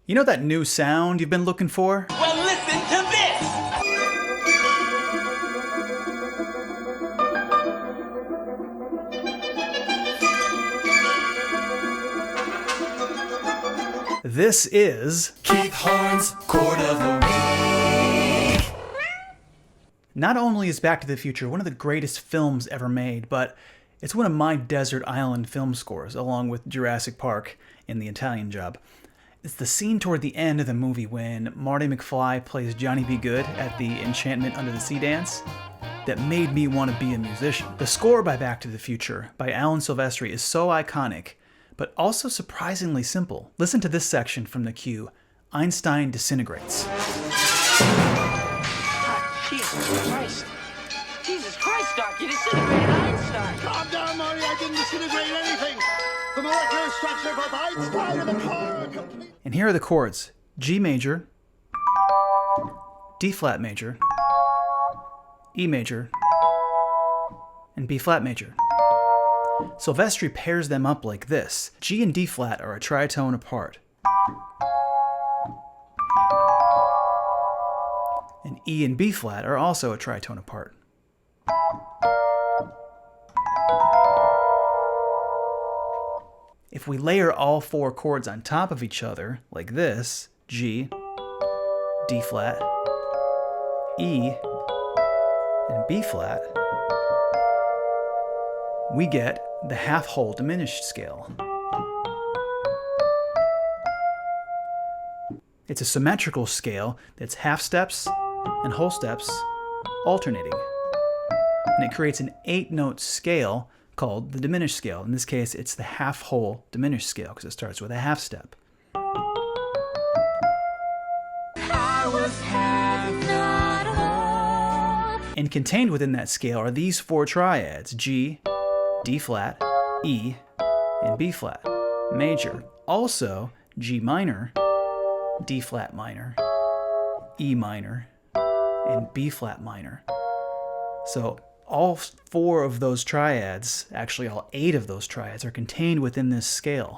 You know that new sound you've been looking for? Well, listen to this! This is Keith Horn's Chord of the Week. Not only is Back to the Future one of the greatest films ever made, but it's one of my desert island film scores, along with Jurassic Park and The Italian Job. It's the scene toward the end of the movie when Marty McFly plays Johnny B. Goode at the Enchantment Under the Sea dance that made me want to be a musician. The score by Back to the Future by Alan Silvestri is so iconic, but also surprisingly simple. Listen to this section from the cue, Einstein Disintegrates. Jesus Christ. Jesus Christ, Doc, you disintegrated Einstein. Calm down, Marty. I didn't disintegrate anything. The molecular structure of both Einstein and the core are complete. And here are the chords: G major, D flat major, E major, and B flat major. Silvestri pairs them up like this. G and D flat are a tritone apart. And E and B flat are also a tritone apart. If we layer all four chords on top of each other, like this, G, D flat, E, and B flat, we get the half-whole diminished scale. It's a symmetrical scale that's half steps and whole steps alternating. And it creates an 8-note scale called the diminished scale. In this case, it's the half-whole diminished scale because it starts with a half step. And contained within that scale are these four triads: G, D flat, E, and B flat major. Also, G minor, D flat minor, E minor, and B flat minor. So all four of those triads, actually all 8 of those triads, are contained within this scale.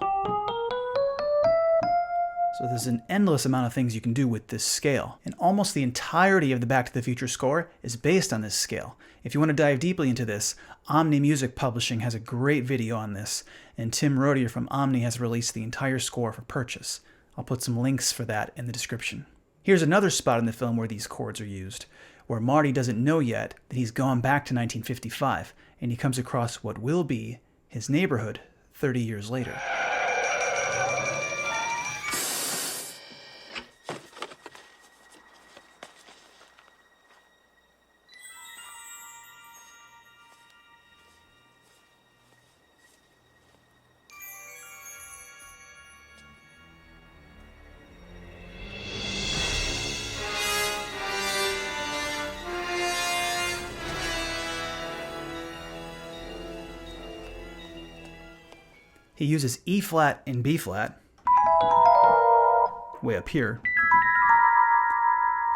So there's an endless amount of things you can do with this scale. And almost the entirety of the Back to the Future score is based on this scale. If you want to dive deeply into this, Omni Music Publishing has a great video on this, and Tim Rodier from Omni has released the entire score for purchase. I'll put some links for that in the description. Here's another spot in the film where these chords are used, where Marty doesn't know yet that he's gone back to 1955, and he comes across what will be his neighborhood 30 years later. He uses E flat and B flat, way up here,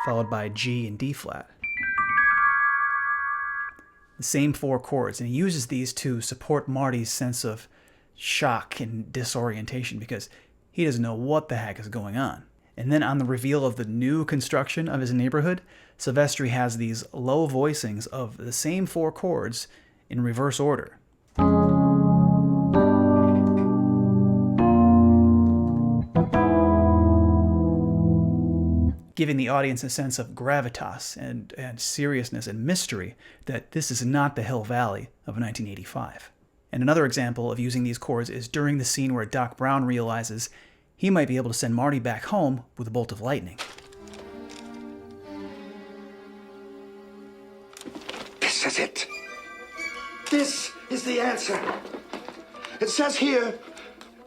followed by G and D flat. The same 4 chords, and he uses these to support Marty's sense of shock and disorientation because he doesn't know what the heck is going on. And then on the reveal of the new construction of his neighborhood, Silvestri has these low voicings of the same 4 chords in reverse order. Giving the audience a sense of gravitas and seriousness and mystery that this is not the Hill Valley of 1985. And another example of using these chords is during the scene where Doc Brown realizes he might be able to send Marty back home with a bolt of lightning. This is it. This is the answer. It says here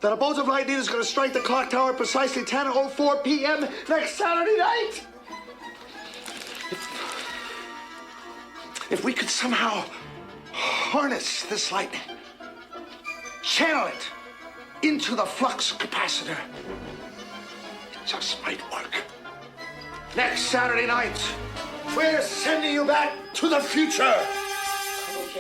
that a bolt of lightning is going to strike the clock tower precisely 10:04 p.m. next Saturday night. If we could somehow harness this lightning, channel it into the flux capacitor, it just might work. Next Saturday night, we're sending you back to the future.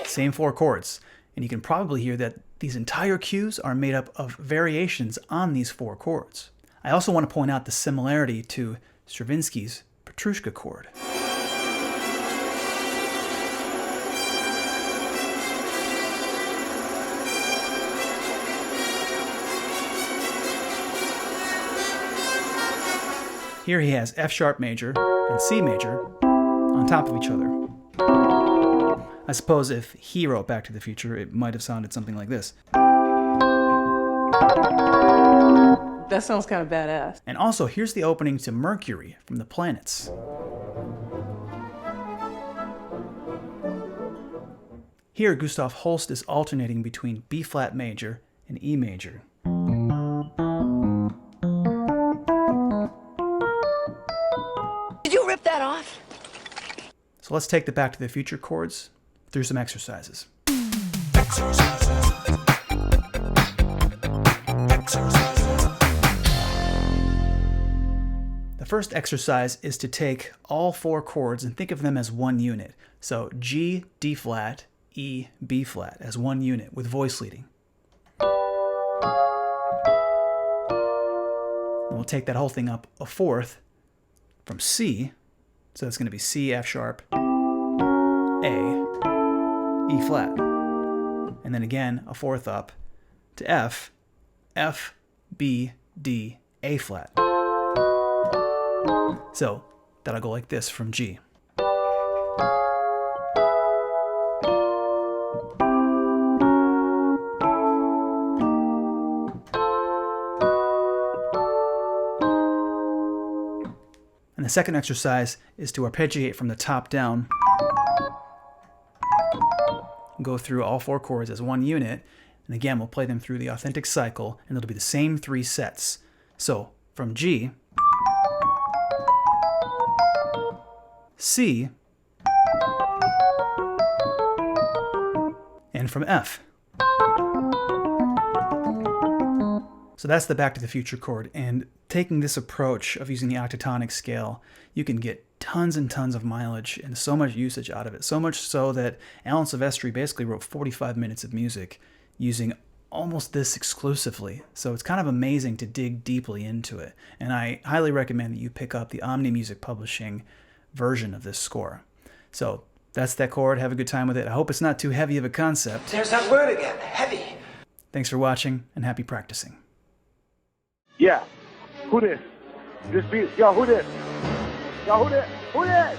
Same 4 chords, and you can probably hear that these entire cues are made up of variations on these 4 chords. I also want to point out the similarity to Stravinsky's Petrushka chord. Here he has F sharp major and C major on top of each other. I suppose if he wrote Back to the Future, it might have sounded something like this. That sounds kind of badass. And also, here's the opening to Mercury from the Planets. Here, Gustav Holst is alternating between B flat major and E major. Did you rip that off? So let's take the Back to the Future chords through some exercises. The first exercise is to take all 4 chords and think of them as one unit. So G, D flat, E, B flat as one unit with voice leading. And we'll take that whole thing up a fourth from C. So that's going to be C, F sharp, A, E flat. And then again, a fourth up to F, F, B, D, A flat. So that'll go like this from G. And the second exercise is to arpeggiate from the top down. Go through all 4 chords as one unit. And again, we'll play them through the authentic cycle, and it'll be the same 3 sets. So from G, C, and from F. So that's the Back to the Future chord, and taking this approach of using the octatonic scale, you can get tons and tons of mileage and so much usage out of it. So much so that Alan Silvestri basically wrote 45 minutes of music using almost this exclusively. So it's kind of amazing to dig deeply into it. And I highly recommend that you pick up the Omni Music Publishing version of this score. So that's that chord. Have a good time with it. I hope it's not too heavy of a concept. There's that word again, heavy. Thanks for watching, and happy practicing. Yeah. Who this? This beat. Yo, who this? Yo, who this? Who this?